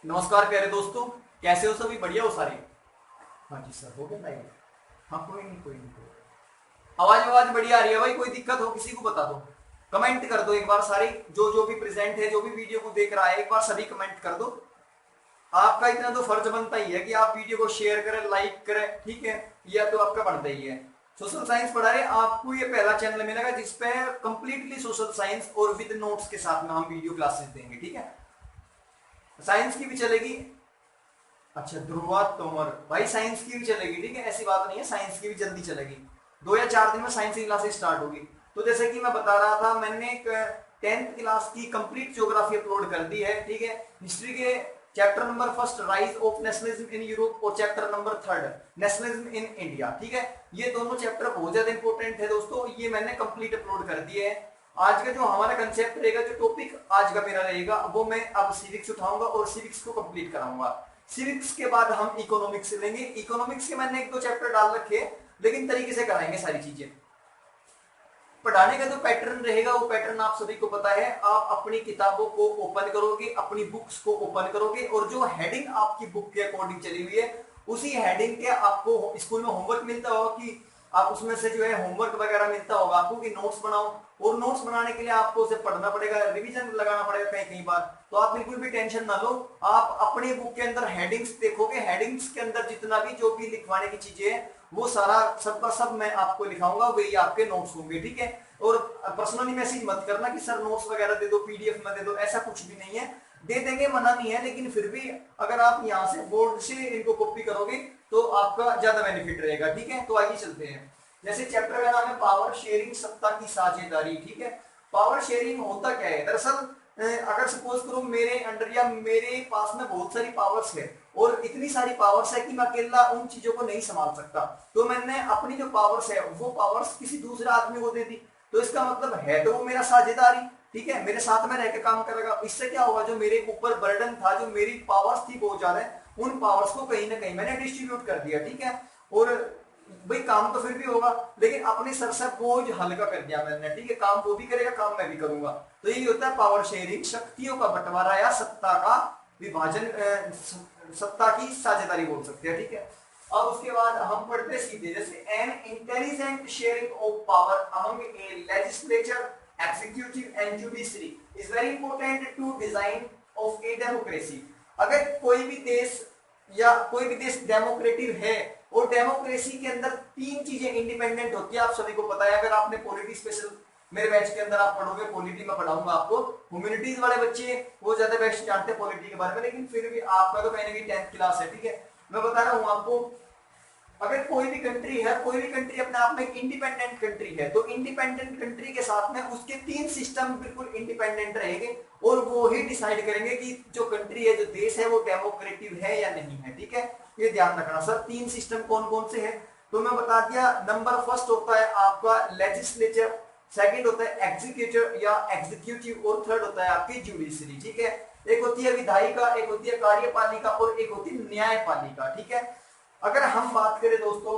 नमस्कार प्यारे दोस्तों, कैसे हो सभी? बढ़िया हो सारे? हाँ जी सर, हो गया लाइव। हाँ कोई नहीं कोई नहीं कोई नहीं। आवाज बढ़िया आ रही है भाई? कोई दिक्कत हो किसी को बता दो, कमेंट कर दो एक बार सारे। जो जो भी प्रेजेंट है, जो भी वीडियो को देख रहा है, एक बार सभी कमेंट कर दो। आपका इतना तो फर्ज बनता ही है कि आप वीडियो को शेयर करें, लाइक करें, ठीक है? यह तो आपका बनता ही है। सोशल साइंस पढ़ा रहे आपको, ये पहला चैनल मिलेगा जिसपे कंप्लीटली सोशल साइंस और विद नोट्स के साथ में हम वीडियो क्लासेस देंगे, ठीक है? साइंस की भी चलेगी। अच्छा ध्रुवा तोमर भाई, साइंस की भी चलेगी, ठीक है? ऐसी बात नहीं है, साइंस की भी जल्दी चलेगी। 2 या 4 दिन में साइंस की क्लासेस स्टार्ट होगी। तो जैसे कि मैं बता रहा था, मैंने एक 10th क्लास की कंप्लीट ज्योग्राफी अपलोड कर दी है, ठीक है? हिस्ट्री के chapter number 1 rise of nationalism in Europe और chapter number 3 nationalism in India, ठीक है? ये दोनों चैप्टर बहुत ज्यादा इंपॉर्टेंट है दोस्तों, ये मैंने कंप्लीट अपलोड कर दिए है। आज का जो हमारा कंसेप्ट रहेगा, जो टॉपिक आज का मेरा रहेगा, वो मैं अब सिविक्स उठाऊंगा और सिविक्स को कंप्लीट कराऊंगा। सिविक्स के बाद हम इकोनॉमिक्स लेंगे। इकोनॉमिक्स के मैंने 1-2 चैप्टर डाल रखे, लेकिन तरीके से कराएंगे सारी चीजें। पढ़ाने का जो पैटर्न रहेगा, वो पैटर्न आप सभी को पता है। आप अपनी किताबों को ओपन करोगे, अपनी बुक्स को ओपन करोगे, और जो हेडिंग आपकी बुक के अकॉर्डिंग चली हुई है, उसी हेडिंग के आपको स्कूल में होमवर्क मिलता होगा कि आप उसमें से जो है होमवर्क वगैरह मिलता होगा आपको कि नोट्स बनाओ, और नोट्स बनाने के लिए आपको उसे पढ़ना पड़ेगा, रिवीजन लगाना पड़ेगा कई बार। तो आप बिल्कुल भी टेंशन ना लो, आप अपनी बुक के अंदर हेडिंग्स देखोगे, हेडिंग्स के अंदर जितना भी जो भी लिखवाने की चीजें हैं, वो सारा सबका सब मैं आपको लिखाऊंगा, वही आपके नोट्स होंगे, ठीक है? और पर्सनली मैसेज मत करना कि सर नोट्स वगैरह दे दो, पीडीएफ में दे दो, ऐसा कुछ भी नहीं है। दे देंगे, मना नहीं है, लेकिन फिर भी अगर आप यहाँ से बोर्ड से इनको कॉपी करोगे तो आपका ज्यादा बेनिफिट रहेगा, ठीक है? तो आगे चलते हैं। जैसे चैप्टर का नाम है पावर शेयरिंग, सत्ता की साझेदारी, ठीक है? पावर शेयरिंग होता क्या है? दरअसल अगर सपोज करो मेरे अंडर या मेरे पास में बहुत सारी पावर्स है, और इतनी सारी पावर्स है कि मैं अकेला उन चीजों को नहीं संभाल सकता, तो मैंने अपनी जो पावर्स है वो पावर्स किसी दूसरे आदमी को दे दी। तो इसका मतलब है तो वो मेरा साझेदारी, ठीक है? मेरे साथ में रह के काम करेगा। इससे क्या होगा, जो मेरे ऊपर बर्डन था, जो मेरी पावर्स थी बहुत ज्यादा, उन पावर्स को कहीं ना कहीं मैंने डिस्ट्रीब्यूट कर दिया, ठीक है? और भाई काम तो फिर भी होगा, लेकिन अपने सर से बोझ हल्का कर दिया मैंने, ठीक है? काम वो भी करेगा, काम मैं भी करूंगा। तो यही होता है पावर शेयरिंग, शक्तियों का बंटवारा या सत्ता का विभाजन, सत्ता की साझेदारी बोल सकते हैं, ठीक है? अब उसके बाद हम पढ़ते सीधे, जैसे an intelligent sharing of power among a legislature, executive and judiciary is very important to design of a democracy. अगर कोई भी देश या कोई भी देश डेमोक्रेटिव है, और डेमोक्रेसी के अंदर 3 चीजें इंडिपेंडेंट होती है, आप सभी को पता है। अगर आपने पॉलिटी स्पेशल मेरे बैच के अंदर आप पढ़ोगे, पॉलिटी में पढ़ाऊंगा आपको, ह्यूमैनिटीज वाले बच्चे वो ज्यादा बेस्ट जानते हैं पॉलिटी के बारे में, लेकिन फिर भी आपका तो कहीं ना कहीं 10th क्लास है, ठीक है? मैं बता रहा हूं आपको, अगर कोई भी कंट्री है, कोई भी कंट्री अपने आप में इंडिपेंडेंट कंट्री है, तो इंडिपेंडेंट कंट्री के साथ में उसके 3 सिस्टम बिल्कुल इंडिपेंडेंट रहेंगे, और वो ही डिसाइड करेंगे कि जो कंट्री है, जो देश है, वो डेमोक्रेटिव है या नहीं है, ठीक है? ये ध्यान रखना सर। 3 सिस्टम कौन कौन से हैं तो मैं बता दिया। नंबर फर्स्ट होता है आपका लेजिस्लेचर, सेकंड होता है एग्जीक्यूटिव या एग्जीक्यूटिव, और थर्ड होता है आपकी जुडिशरी, ठीक है? एक होती है विधायिका, एक होती है कार्यपालिका, और एक होती है न्यायपालिका, ठीक है? अगर हम बात करें दोस्तों,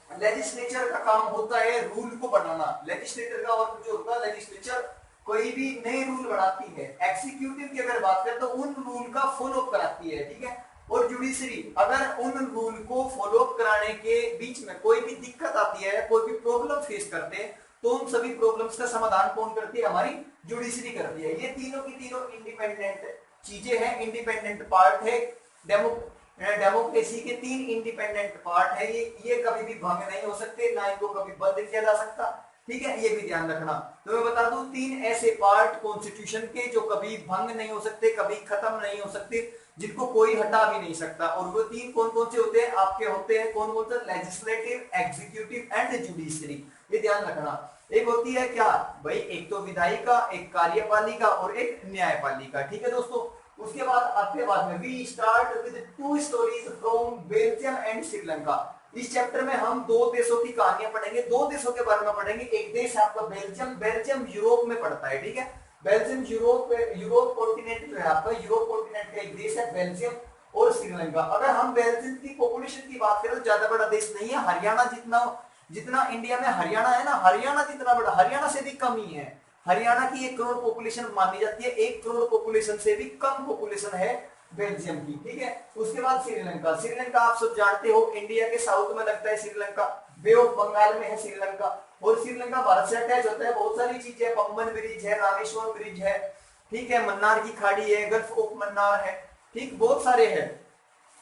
लेजिस्लेचर का काम होता है रूल को बनाना। लेजिस्लेटर का और जो होता है लेजिस्लेचर, कोई भी नए रूल बनाती है। एग्जीक्यूटिव की अगर बात करें तो उन रूल का फॉलो अप कराती है, ठीक है? और जुडिशरी, अगर उन रूल को फॉलो अप कराने के बीच में कोई भी दिक्कत आती है, कोई भी प्रॉब्लम फेस करते हैं, तो उन सभी प्रॉब्लम्स का समाधान कौन करती है? हमारी जुडिशरी करती है। ये तीनों की तीनों इंडिपेंडेंट चीजें हैं, इंडिपेंडेंट पार्ट है। डेमोक्रेसी के 3 इंडिपेंडेंट पार्ट है, ये कभी भी भंग नहीं हो सकते, ना इनको कभी बंद किया जा सकता, ठीक है? ये भी ध्यान रखना। तो मैं बता दूं 3 ऐसे पार्ट कॉन्स्टिट्यूशन के जो कभी भंग नहीं हो सकते, कभी खत्म नहीं हो सकते, जिनको कोई हटा भी नहीं सकता। और वो 3 कौन कौन से होते हैं आपके? होते हैं कौन कौन से? Legislative, executive and judiciary. ये ध्यान रखना। एक होती है क्या भाई, एक तो विधायिका, एक कार्यपालिका और एक न्यायपालिका, ठीक है दोस्तों? उसके बाद आते बाद में we start with 2 stories from Belgium and Sri Lanka. इस चैप्टर में हम 2 देशों की कहानियां पढ़ेंगे, 2 देशों के बारे में पढ़ेंगे। एक देश है आपका बेल्जियम, बेल्जियम यूरोप में पड़ता है, ठीक है? बेल्जियम यूरोप कॉन्टिनेंट जो है आपका, यूरोप कॉन्टिनेंट का एक देश है बेल्जियम, और श्रीलंका। अगर हम बेल्जियम की पॉपुलेशन की बात करें तो ज्यादा बड़ा देश नहीं है, हरियाणा जितना इंडिया में हरियाणा है ना, हरियाणा जितना बड़ा, हरियाणा से भी कम ही है। हरियाणा की 1 करोड़ पॉपुलेशन मानी जाती है, 1 करोड़ पॉपुलेशन से भी कम पॉपुलेशन है बेल्जियम की, ठीक है। उसके बाद श्रीलंका, श्रीलंका आप सब जानते हो इंडिया के साउथ में लगता है श्रीलंका, बे ऑफ बंगाल में है श्रीलंका, और श्रीलंका भारत से अटैच होता है, बहुत सारी चीजें, पंबन ब्रिज है, रामेश्वरम ब्रिज है, ठीक है, मन्नार की खाड़ी है, गल्फ ऑफ मन्नार है, ठीक, बहुत सारे हैं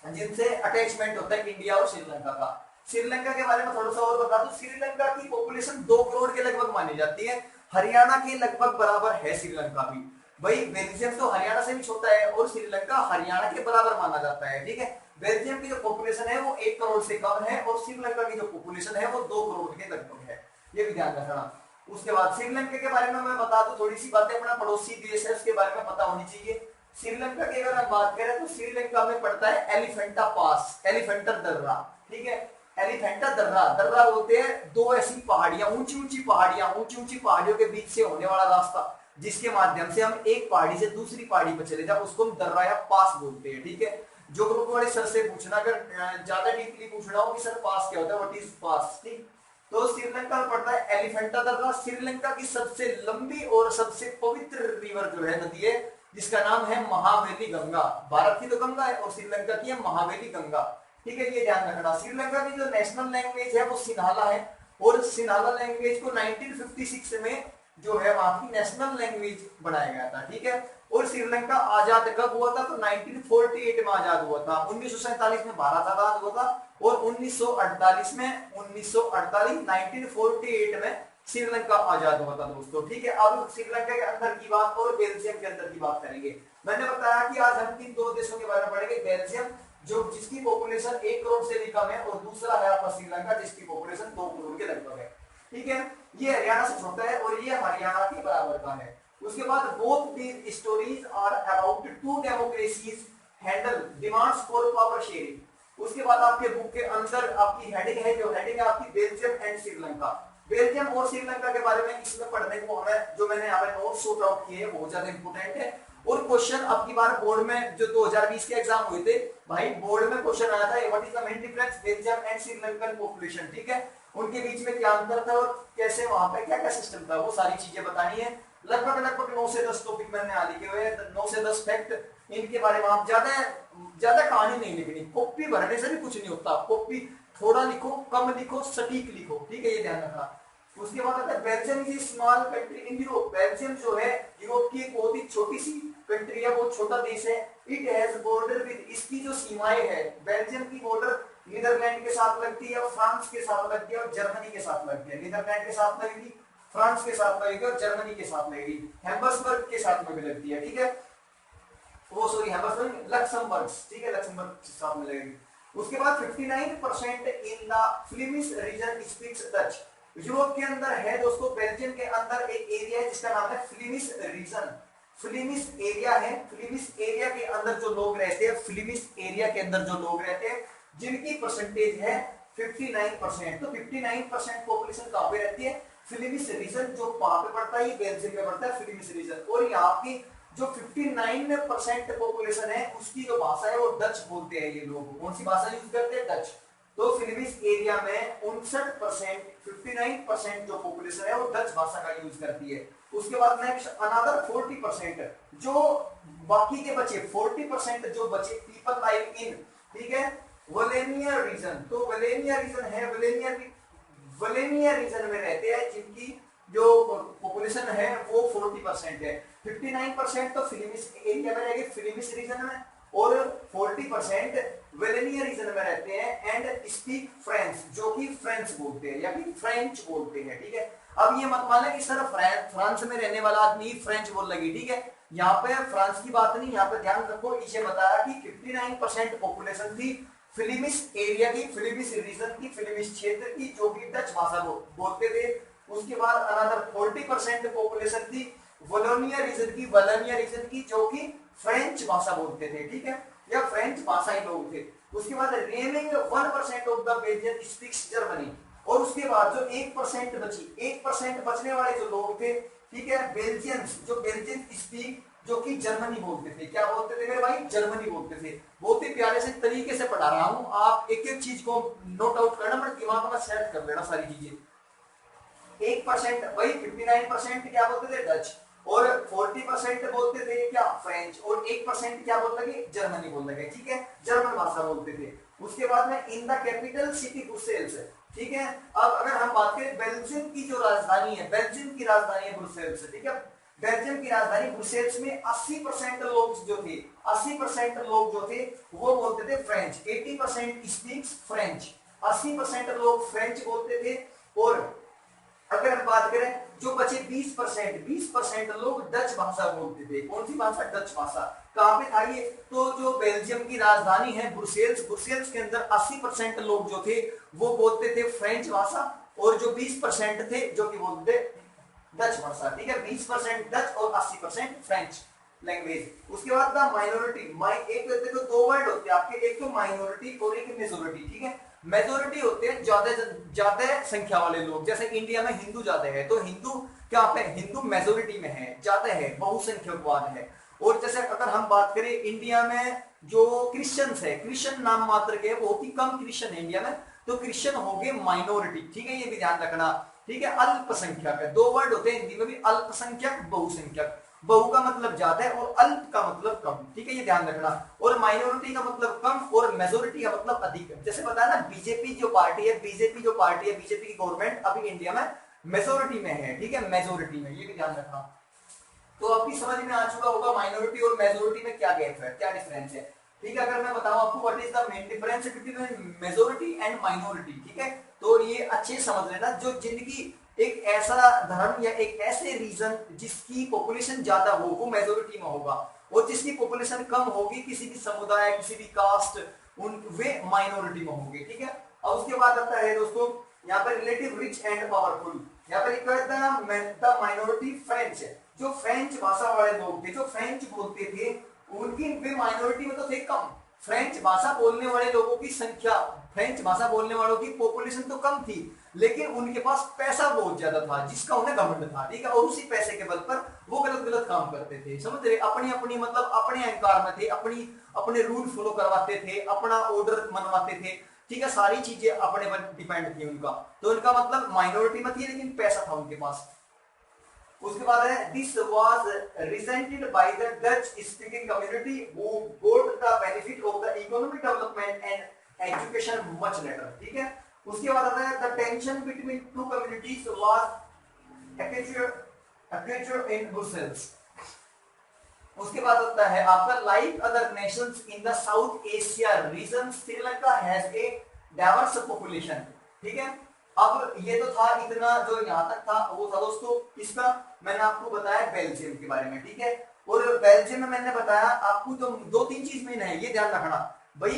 जिनसे अटैचमेंट होता है इंडिया और श्रीलंका का। श्रीलंका के बारे में थोड़ा सा और बता दूं, श्रीलंका की पॉपुलेशन 2 करोड़ के लगभग मानी जाती है, हरियाणा के लगभग बराबर है श्रीलंका भी। भाई बेल्जियम तो हरियाणा से भी छोटा है और श्रीलंका हरियाणा के बराबर माना जाता है, ठीक है। बेल्जियम की जो पॉपुलेशन है वो 1 करोड़ से कम है और श्रीलंका की जो पॉपुलेशन है वो 2 करोड़ के लगभग है, ये भी ध्यान रखना। उसके बाद श्रीलंका के बारे में मैं बता दूं थोड़ी सी बातें, अपना पड़ोसी देश है उसके बारे में पता होनी चाहिए। श्रीलंका की अगर हम बात करें तो श्रीलंका में पड़ता है एलिफेंटा पास, एलिफेंटा दर्रा, ठीक है, एलिफेंटा दर्रा, दर्रा बोलते हैं 2 ऐसी पहाड़ियां, ऊंची ऊंची पहाड़ियां, ऊंची ऊंची पहाड़ियों के बीच से होने वाला रास्ता जिसके माध्यम से हम एक पहाड़ी से दूसरी पहाड़ी पर चले जाए उसको हम दर्रा या पास बोलते हैं, ठीक है। जो ग्रुप वाले सर से पूछना, अगर ज्यादा डीपली पूछना हो कि सर पास क्या होता है, व्हाट इज पास, ठीक, तो श्रीलंका में पड़ता है एलिफेंटा दर्रा। श्रीलंका की सबसे लंबी और सबसे पवित्र रिवर जो है, नदी है, जिसका नाम है महावेली गंगा। भारत की तो गंगा है और श्रीलंका की है महावेली गंगा, ठीक है, ये ध्यान रखना। श्रीलंका की जो नेशनल लैंग्वेज है वो सिन्हाला है और सिन्हाला लैंग्वेज को 1956 में जो है वहां की नेशनल लैंग्वेज बनाया गया था, ठीक है। और श्रीलंका आजाद कब हुआ था, तो 1948 में आजाद हुआ था, 1947 में भारत आजाद हुआ था और 1948 में श्रीलंका आजाद हुआ था दोस्तों, ठीक है। अब श्रीलंका के अंदर की बात और बेल्जियम के अंदर की बात करेंगे। मैंने बताया कि आज हम इन 2 देशों के बारे में पढ़ेंगे, बेल्जियम जो जिसकी पॉपुलेशन 1 करोड़ से भी कम है और दूसरा है आपका श्रीलंका जिसकी पॉपुलेशन 2 करोड़ के लगभग है, ठीक है। ये हरियाणा से छोटा है और ये हरियाणा के बराबर का है। उसके बाद both these stories are about 2 democracies handle demands for power sharing. उसके बाद आपके बुक के अंदर आपकी हेडिंग है, जो हेडिंग है आपकी बेल्जियम एंड श्रीलंका। बेल्जियम और श्रीलंका के बारे में इसमें पढ़ने को हमें जो मैंने यहाँ पे नोट शॉर्ट आउट किए हैं बहुत ज्यादा इंपोर्टेंट है। और क्वेश्चन अब की बार बोर्ड में जो 2020 के एग्जाम हुए थे भाई, बोर्ड में क्वेश्चन आया था what is the main difference Belgium and Sri Lankan population, ठीक है, उनके बीच में क्या अंतर था और कैसे वहां पे क्या क्या सिस्टम था, वो सारी चीजें बतानी है। लगभग 9 से 10 टॉपिक मैंने यहाँ लिखे हुए हैं, 9 से 10 फैक्ट, इनके बारे में आप ज्यादा कहानी नहीं लिखनी, कॉपी भरने से भी कुछ नहीं होता, कॉपी थोड़ा लिखो, कम लिखो, सटीक लिखो, ठीक है, ये ध्यान रखना। उसके बाद आता है Belgium is small country in Europe. Belgium जो है यूरोप की एक बहुत ही छोटी सी कंट्री है, बहुत छोटा देश है। इट हैज बॉर्डर विद, इसकी जो सीमाएं है, बेल्जियम की बॉर्डर नीदरलैंड के साथ लगती है और फ्रांस के साथ लगती है और जर्मनी के साथ लगती है। नीदरलैंड के साथ लगेगी, फ्रांस के साथ लगेगी और जर्मनी के साथ लगेगी, हैम्बर्सबर्ग के साथ में भी लगती है, ठीक है, वो सॉरी हैम्बर्सबर्ग, लक्समबर्ग, ठीक है, लक्समबर्ग के साथ में लगेगी। उसके बाद 59% in the Flemish region speaks Dutch. Europe के अंदर है दोस्तों, बेल्जियम के अंदर एक एरिया है जिसका नाम है फ्लेमिश रीजन, फ्लेमिश एरिया है। फ्लेमिश एरिया के अंदर जो लोग रहते हैं, फ्लेमिश एरिया के अंदर जो लोग रहते हैं जिनकी परसेंटेज है 59%, तो 59% पॉपुलेशन कहां पे रहती है, फ्लेमिश रीजन, जो वहां पे पड़ता है, ये बेल्जियम में पड़ता है फ्लेमिश रीजन। और यहाँ की जो 59% पॉपुलेशन है उसकी जो भाषा है वो डच बोलते हैं ये लोग। कौन सी भाषा यूज करते हैं, डच। तो फ्लेमिश एरिया में 59%, 59% जो पॉपुलेशन है वो डच भाषा का यूज करती है। उसके बाद नेक्स्ट अनदर 40% जो बाकी के बचे 40% जो बचे पीपल लाइव इन, ठीक है, वलेनिया रीजन। तो वलेनिया रीजन है, वलेनिया रीजन में रहते हैं जिनकी जो पॉपुलेशन है वो 40% है। 59% तो फ्लेमिश एरिया में रहेगी, फ्लेमिश रीजन में, और 40% वेलेनिया रीजन में रहते हैं एंड स्पीक फ्रेंच, जो कि फ्रेंच बोलते हैं या फिर फ्रेंच बोलते हैं, ठीक है। अब ये मत माने कि सर फ्रांस में रहने वाला आदमी फ्रेंच बोल लगी, ठीक है, यहाँ पे फ्रांस की बात नहीं, यहाँ पे ध्यान रखो, इसे बताया कि 59% पॉपुलेशन थी फ्लेमिश एरिया की, फ्लेमिश रीजन की, फ्लेमिश क्षेत्र की, जो कि डच भाषा बोलते थे। उसके बाद अनदर 40% पॉपुलेशन थी वलोनिया रीजन की, वलोनिया रीजन की, जो कि फ्रेंच भाषा बोलते थे, ठीक है, या फ्रेंच भाषाई लोग थे। उसके बाद remaining 1% of the Belgian speaks Germany. और उसके बाद जो 1% बची, 1% बचने वाले जो लोग थे, ठीक है, बेल्जियंस, जो बेल्जियन स्पीक, जो कि जर्मनी बोलते थे। क्या बोलते थे मेरे भाई, जर्मनी बोलते थे। बहुत ही प्यारे से तरीके से पढ़ा रहा हूं, आप एक एक चीज को नोट आउट करना, बट दिमाग में सेट कर लेना सारी चीजें। 1% वही 59% क्या बोलते थे, डच। और 40% बोलते थे क्या फ्रेंच, और 1% क्या बोल लगे जर्मनी बोल लगे, ठीक है, जर्मन भाषा बोलते थे। उसके बाद में in the capital city Brussels, ठीक है। अब अगर हम बात करें बेल्जियम की जो राजधानी है, बेल्जियम की राजधानी है ब्रुसेल्स, ठीक है, बेल्जियम की राजधानी ब्रुसेल्स में 80% लोग जो थे, 80% लोग जो थे वो बोलते थे फ्रेंच, 80% स्पीक्स फ्रेंच, 80% लोग फ्रेंच बोलते थे। और अगर हम बात करें जो बचे 20% लोग डच भाषा बोलते थे। कौन सी भाषा? डच भाषा। कहां पे था ये? तो जो बेल्जियम की राजधानी है ब्रुसेल्स, ब्रुसेल्स के अंदर 80% लोग जो थे वो बोलते थे फ्रेंच भाषा, और जो 20% थे जो कि बोलते थे डच भाषा, ठीक है, 20% डच और 80% फ्रेंच लैंग्वेज। उसके बाद था माइनॉरिटी, एक देखो दो वर्ड होते हैं आपके, एक तो माइनॉरिटी और एक मेजोरिटी, ठीक है। मेजोरिटी होते हैं ज्यादा संख्या वाले लोग, जैसे इंडिया में हिंदू ज्यादा है तो हिंदू क्या पे हिंदू मेजोरिटी में है, ज्यादा है, बहुसंख्यकवाद है। और जैसे अगर हम बात करें इंडिया में जो क्रिश्चियंस है, क्रिश्चियन नाम मात्र के बहुत ही कम क्रिश्चियन है इंडिया में, तो क्रिश्चियन हो गए माइनॉरिटी, ठीक है, ये भी ध्यान रखना, ठीक है। अल्पसंख्यक है, दो वर्ड होते हैं हिंदी में भी, अल्पसंख्यक बहुसंख्यक। बहु का मतलब ज्यादा है और अल्प का मतलब कम, ठीक है, ये ध्यान रखना। और माइनॉरिटी का मतलब कम और मेजोरिटी का मतलब अधिक। जैसे पता है ना बीजेपी जो पार्टी है, बीजेपी की गवर्नमेंट अभी इंडिया में मेजोरिटी में है, ठीक है, मेजोरिटी में, ये भी ध्यान रखना। तो आपकी समझ में आ चुका होगा माइनॉरिटी और मेजोरिटी में क्या गैप है, क्या डिफरेंस है, ठीक है। अगर मैं बताऊं आपको what is the main difference between majority and minority, ठीक है, तो ये अच्छे समझ लेना। जो जिंदगी एक ऐसा धर्म या एक ऐसे रीजन जिसकी पॉपुलेशन ज्यादा हो वो मेजोरिटी में होगा, और जिसकी पॉपुलेशन कम होगी, किसी भी समुदाय, किसी भी कास्ट, उन वे माइनॉरिटी में होंगे, ठीक है। अब उसके बाद आता है दोस्तों यहाँ पर रिलेटिव रिच एंड पावरफुल। यहाँ पर एक माइनॉरिटी फ्रेंच है, जो फ्रेंच भाषा वाले लोग थे, जो फ्रेंच बोलते थे, उनकी वे माइनॉरिटी में तो थे कम, फ्रेंच भाषा बोलने वाले लोगों की संख्या, फ्रेंच भाषा बोलने वालों की पॉपुलेशन तो कम थी, लेकिन उनके पास पैसा बहुत ज्यादा था जिसका उन्हें घमंड था, ठीक है, और उसी पैसे के बल पर वो गलत गलत काम करते थे, समझ रहे, अपनी अपनी मतलब अपने अहंकार में थे, अपने रूल फॉलो करवाते थे, अपना ऑर्डर मनवाते थे, ठीक है, सारी चीजें अपने पर डिपेंड थी उनका। तो उनका मतलब माइनॉरिटी में थी लेकिन पैसा था उनके पास। उसके बाद है this was resented by the Dutch speaking community who got the benefit of the economic development and education much later, ठीक है। उसके बाद आता है the tension between two communities was acute in Brussels. उसके बाद होता है आपका like other Nations in the south Asia region Sri Lanka has a diverse population, ठीक है। अब ये तो था इतना जो यहाँ तक था वो था दोस्तों इसका, मैंने आपको बताया बेल्जियम के बारे में, ठीक है। और बेल्जियम में मैंने बताया आपको जो दो तीन चीज मेन है, ये ध्यान रखना भाई,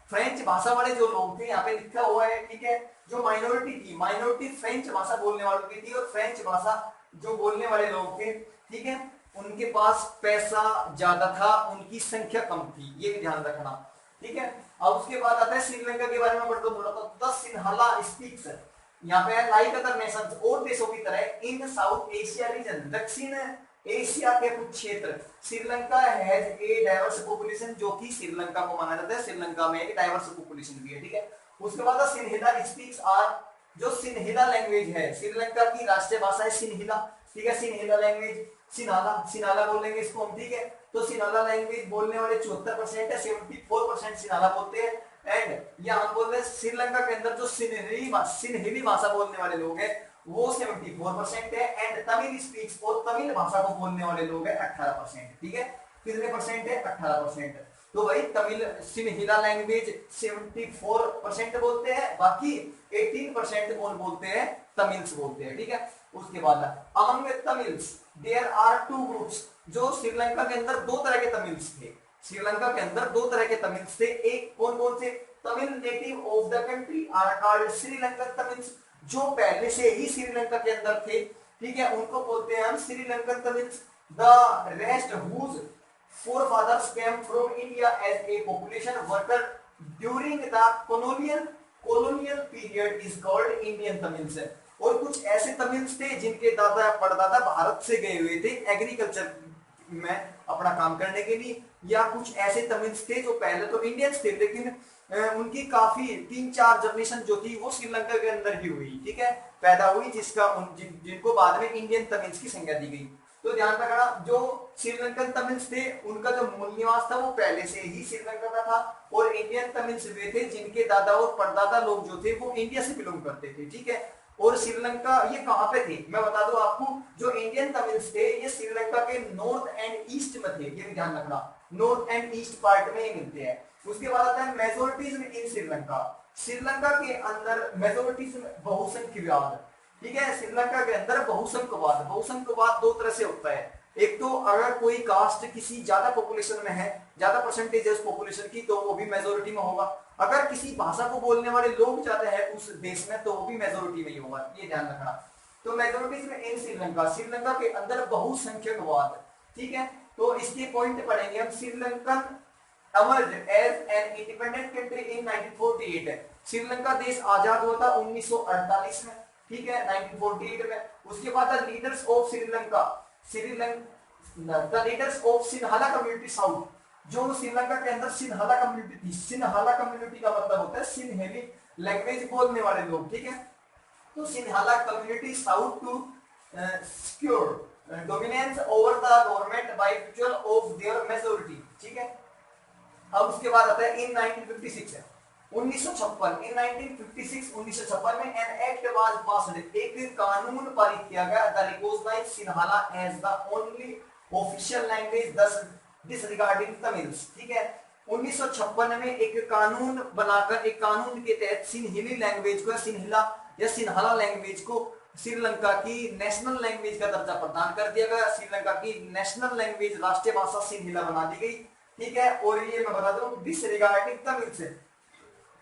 फ्रेंच भाषा वाले जो लोग थे यहाँ पे लिखा हुआ है, ठीक है, जो माइनॉरिटी थी, माइनॉरिटी फ्रेंच भाषा बोलने वालों की थी, और फ्रेंच भाषा जो बोलने वाले लोग थे, ठीक है, उनके पास पैसा ज्यादा था, उनकी संख्या कम थी, ये भी ध्यान रखना, ठीक है। अब उसके बाद आता है श्रीलंका के बारे में पढ़ दो थोड़ा, तो द सिन्हाला स्पीक्स, यहाँ पे लाइक अदर नेशंस, और देशों की तरह इन साउथ एशिया रीजन, दक्षिण एशिया के कुछ क्षेत्र, Sri Lanka has a diverse population, जो कि श्रीलंका को माना जाता है, श्रीलंका में एक डाइवर्स पॉपुलेशन भी है, ठीक है। उसके बाद सिन्हिला स्पीक्स आर, जो सिन्हिला लैंग्वेज है, श्रीलंका की राष्ट्रीय भाषा है सिन्हिला, ठीक है, सिन्हिला लैंग्वेज, सिनाला बोलेंगे इसको हम, ठीक है। तो सिनाला लैंग्वेज बोलने वाले 74% है, 74% सिनाला बोलते हैं। एंड या हम बोलते हैं श्रीलंका के अंदर जो सिन्हिली भाषा बोलने वाले लोग हैं वो 74% है, एंड तमिल स्पीक्स, और तमिल भाषा को बोलने वाले लोग हैं 18%, ठीक है। कितने परसेंट है? 18%। तो भाई तमिल सिन्हिला लैंग्वेज 74% बोलते हैं, बाकी 18% कौन बोलते हैं? तमिल्स बोलते हैं, ठीक है। उसके बाद among Tamils there are two groups, जो श्रीलंका के अंदर दो तरह के तमिल्स थे, श्रीलंका के अंदर दो तरह के तमिल्स थे, एक कौन कौन से? Tamil native of the country are called Sri Lankan Tamils, जो पहले से ही श्रीलंका के अंदर थे, ठीक है, उनको बोलते हैं हम Sri Lankan Tamils. The rest whose forefathers came from India as a population worker during the colonial period is called Indian Tamils। और कुछ ऐसे तमिल्स थे जिनके दादा परदादा भारत से गए हुए थे एग्रीकल्चर में अपना काम करने के लिए, या कुछ ऐसे तमिल्स थे जो पहले तो इंडियंस थे लेकिन उनकी काफी 3-4 जनरेशन जो थी वो श्रीलंका के अंदर ही हुई, ठीक है, पैदा हुई, जिसका जिनको बाद में इंडियन तमिल्स की संज्ञा दी गई। तो ध्यान रखना, जो श्रीलंकन तमिल्स थे उनका जो मूल निवास था वो पहले से ही श्रीलंका का था, और इंडियन तमिल्स वे थे जिनके दादा और परदादा लोग जो थे वो इंडिया से बिलोंग करते थे, ठीक है। और श्रीलंका ये कहां पे थे मैं बता दूं आपको, जो इंडियन तमिल्स थे ये श्रीलंका के नॉर्थ एंड ईस्ट में थे, ये भी ध्यान रखना, नॉर्थ एंड ईस्ट पार्ट में ही मिलते हैं। उसके बाद आता है मेजोरिटीज इन श्रीलंका। श्रीलंका के अंदर मेजोरिटीज बहुसंख्यवाद, ठीक है, श्रीलंका के अंदर बहुसंख्यवाद, बहुसंख्यवाद दो तरह से होता है। एक तो अगर कोई कास्ट किसी ज्यादा पॉपुलेशन में है, ज्यादा परसेंटेज है उस पॉपुलेशन की, तो वो भी मेजोरिटी में होगा। अगर किसी भाषा को बोलने वाले लोग ज्यादा है उस देश में, तो वो भी मेजोरिटी में ही होगा, ये ध्यान रखना। तो मेजोरिटीज में इन श्रीलंका, श्रीलंका के अंदर बहुसंख्यकवाद, ठीक है। तो इसके पॉइंट पढ़ेंगे हम। Sri Lankan emerged as an independent country in 1948। Sri Lanka देश आजाद हुआ था 1948 में, ठीक है, 1948 में। उसके बाद the leaders of Sri Lanka, the leaders of Sinhala community south, जो श्रीलंका के अंदर सिन्हाला कम्युनिटी थी, सिन्हाला कम्युनिटी का मतलब होता है सिन्हेली लैंग्वेज बोलने वाले लोग, ठीक है। तो Sinhala community sought to secure dominance over the government by virtue of their majority, ठीक है। अब उसके बाद आता है इन 1956 है 1956, इन 1956 में एन एक्ट वाज पास्ड, एक कानून पारित किया गया, the recognise Sinhala as the only official language thus disregarding Tamils, ठीक है। 1956 में एक कानून बनाकर, एक कानून के तहत सिन्हेली लैंग्वेज को, सिन्हाला या सिन्हाला लैंग्वेज को श्रीलंका की नेशनल लैंग्वेज का दर्जा प्रदान कर दिया गया। श्रीलंका की नेशनल लैंग्वेज, राष्ट्रीय भाषा सिन्हाला बना दी गई, ठीक है। और ये मैं बता दूं डिसरिगार्डिंग तमिल्स,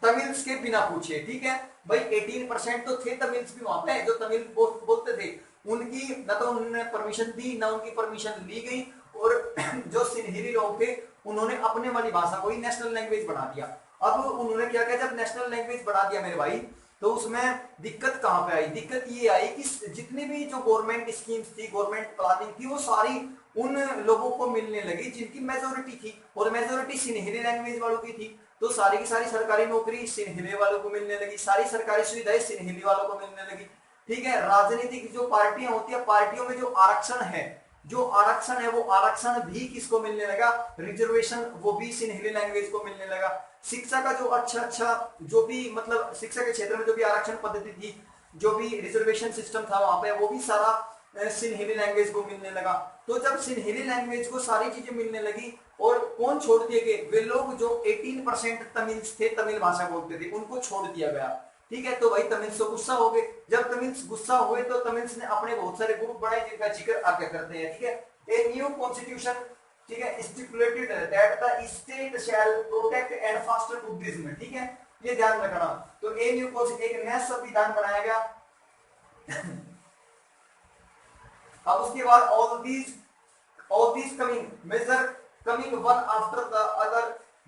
तमिल्स के बिना पूछे, ठीक है भाई। 18% तो थे तमिल्स भी वहां पे जो तमिल बोलते थे, उनकी ना तो उन्होंने परमिशन दी ना उनकी परमिशन ली गई, और जो सिन्हेली लोग थे उन्होंने अपने वाली भाषा को ही नेशनल लैंग्वेज बना दिया। अब उन्होंने क्या किया, जब नेशनल लैंग्वेज बना दिया मेरे भाई, तो उसमें दिक्कत कहां पे आई, दिक्कत ये आई कि जितनी भी जो गवर्नमेंट स्कीम्स थी, गवर्नमेंट प्लानिंग थी, वो सारी उन लोगों को मिलने लगी जिनकी मेजोरिटी थी, और मेजोरिटी सिन्हेली लैंग्वेज वालों की थी। तो सारी की सारी सरकारी नौकरी सिन्हेली वालों को मिलने लगी, सारी सरकारी सुविधाएं सिन्हेली वालों को मिलने लगी, ठीक है। राजनीतिक जो पार्टियां होती है, पार्टियों में जो आरक्षण है, जो आरक्षण है वो आरक्षण भी किसको मिलने लगा, रिजर्वेशन, वो भी सिन्हेली लैंग्वेज को मिलने लगा। शिक्षा का जो अच्छा जो भी मतलब शिक्षा के क्षेत्र में जो भी आरक्षण पद्धति थी, जो भी रिजर्वेशन सिस्टम था वहां पे, वो भी सारा सिन्हेली लैंग्वेज को मिलने लगा। तो जब सिन्हेली लैंग्वेज को सारी चीजें मिलने लगी, और कौन छोड़ दिए गए, वे लोग जो 18% तमिल्स थे, तमिल भाषा बोलते थे, उनको छोड़ दिया गया, ठीक है। तो भाई तमिल्स को गुस्सा हो गए, जब तमिल्स गुस्सा हुए तो तमिल्स ने अपने बहुत सारे ग्रुप बनाए जिनका जिक्र आगे करते हैं, ठीक है। ए न्यू कॉन्स्टिट्यूशन, ठीक है, stipulated that the state shall protect and faster Buddhism, ठीक है, ये ध्यान रखना। तो ए न्यू कॉन्स्टिट्यूशन, एक नया संविधान बनाया गया। अब उसके बाद all these coming one after the other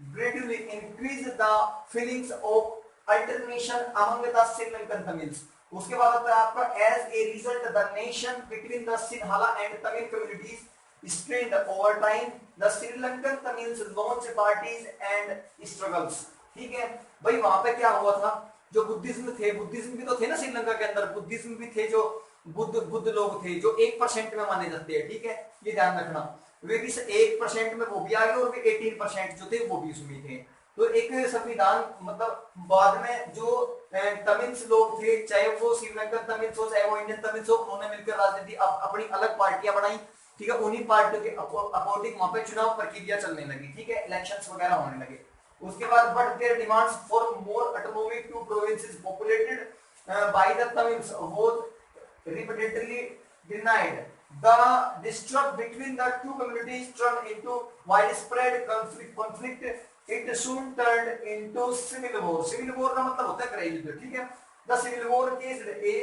gradually increase the feelings of alternation among the Sri Lankan Tamils। उसके बाद आता है आपका as a result the nation between the Sinhala and Tamil communities strained over time, the Sri Lankan Tamils launched parties and struggles, ठीक है भाई। वहां पे क्या हुआ था, जो बुद्धिज्म थे, बुद्धिज्म भी तो थे ना श्रीलंका के अंदर, बुद्धिज्म भी थे, जो बुद्ध लोग थे, जो 1% में माने जाते हैं, ठीक है, ये ध्यान रखना। वे भी 1% में वो भी आ गए, और वे 18% जो थे वो भी उसमें थे। तो एक संविधान मतलब बाद में जो तमिल्स लोग थे, चाहे वो श्रीलंकन तमिल्स हो चाहे वो इंडियन तमिल्स हो, उन्होंने मिलकर राजनीति अपनी अलग पार्टियां बनाई, ठीक है। उन्हीं पार्टियों के अकॉर्डिंग वहां पे चुनाव प्रक्रिया चलने लगी, ठीक है, इलेक्शंस वगैरह होने लगे। उसके बाद but their demands for more autonomy to provinces populated by the Tamils was repeatedly denied. The distrust between the two communities turned into widespread conflict. It soon turned into civil war. Civil war का मतलब होता है गृह युद्ध, ठीक है। The civil war caused a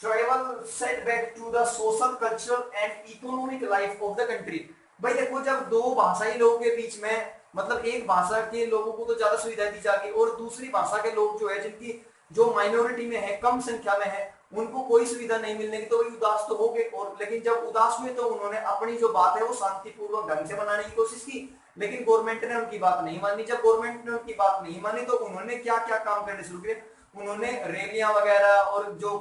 tribal setback to the social, cultural and economic life of the country। भाई देखो, जब दो भाषाई लोगों के बीच में मतलब एक भाषा के लोगों को तो ज्यादा सुविधाएं दी जाएगी, और दूसरी भाषा के लोग जो है, जिनकी जो माइनॉरिटी में है, कम संख्या में है, उनको कोई सुविधा नहीं मिलने की, तो वही उदास तो हो गए। और लेकिन जब उदास हुए तो उन्होंने अपनी जो बात है वो शांतिपूर्वक ढंग से बनाने की कोशिश की, लेकिन गवर्नमेंट ने उनकी बात नहीं मानी। जब गवर्नमेंट ने उनकी बात नहीं मानी तो उन्होंने क्या क्या काम करने शुरू किए, उन्होंने रैलियां वगैरह और जो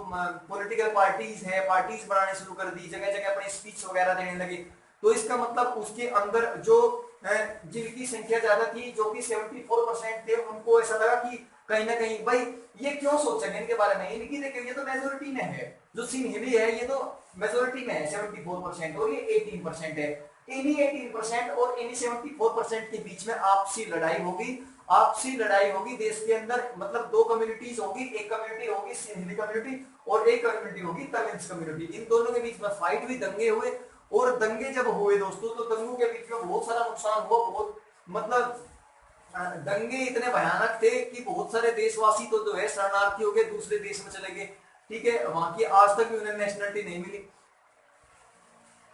पॉलिटिकल पार्टीज बनाने शुरू कर दी, जगह जगह अपनी स्पीच वगैरह देने लगे। तो इसका मतलब उसके अंदर जो जिनकी संख्या ज्यादा थी, जो कि 74% थे, उनको ऐसा लगा कि कहीं ना कहीं भाई ये क्यों सोचेंगे इनके बारे में, इनकी देखिए ये तो मेजोरिटी में है, जो सिंहली है ये तो मेजोरिटी में है 74% और ये 18% है। इन्हीं 18% और इन्हीं 74% के बीच में आपसी लड़ाई होगी, आपसी लड़ाई होगी देश के अंदर। मतलब दो कम्युनिटीज होगी, एक कम्युनिटी होगी सिंहली कम्युनिटी और एक कम्युनिटी होगी तमिल कम्युनिटी। इन दोनों के बीच में फाइट हुई, दंगे हुए, और दंगे जब हुए दोस्तों तो दंगों के बीच में बहुत सारा नुकसान हुआ। बहुत मतलब दंगे इतने भयानक थे कि बहुत सारे देशवासी तो जो है शरणार्थी हो गए, दूसरे देश में चले गए। ठीक है, वहां की आज तक भी उन्हें नेशनलिटी नहीं मिली।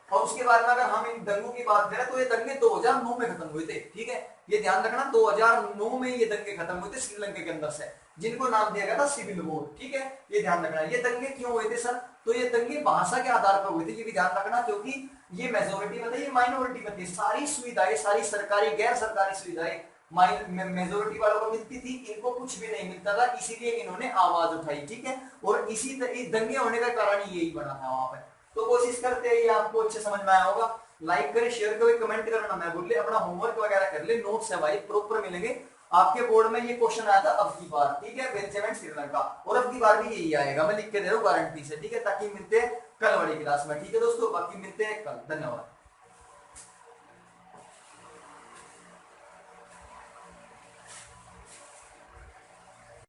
और उसके बाद में अगर हम इन दंगों की बात करें तो ये दंगे 2009 में खत्म हुए थे। ठीक है, ये ध्यान रखना 2009 में ये दंगे खत्म हुए थे श्रीलंका के अंदर से, जिनको नाम दिया गया था सिविल वॉर। ठीक है, ये ध्यान रखना। ये दंगे क्यों हुए थे सर? तो ये दंगे भाषा के आधार पर हुए थे, ये भी ध्यान रखना, क्योंकि ये मेजोरिटी में थे, ये माइनॉरिटी में थे। सारी सुविधाएं, सारी सरकारी गैर सरकारी सुविधाएं मेजोरिटी वालों को मिलती थी, इनको कुछ भी नहीं मिलता था, इसीलिए इन्होंने आवाज उठाई। ठीक है, और इसी दंगे होने का कारण यही बना था वहां पर। तो कोशिश करते हैं ये आपको अच्छे समझ में आया होगा। लाइक करें, शेयर करें, कमेंट करना मैं बोल ले, अपना होमवर्क वगैरह कर ले, नोट्स है भाई प्रॉपर मिलेंगे। आपके बोर्ड में ये क्वेश्चन आया था अब की बार। ठीक है, बेंजामिन श्रीलंका, और अब की बार भी यही आएगा, मैं लिख के दे रहा हूँ गारंटी से। ठीक है, ताकि मिलते हैं कल वाली क्लास में। ठीक है दोस्तों, बाकी मिलते हैं कल। धन्यवाद।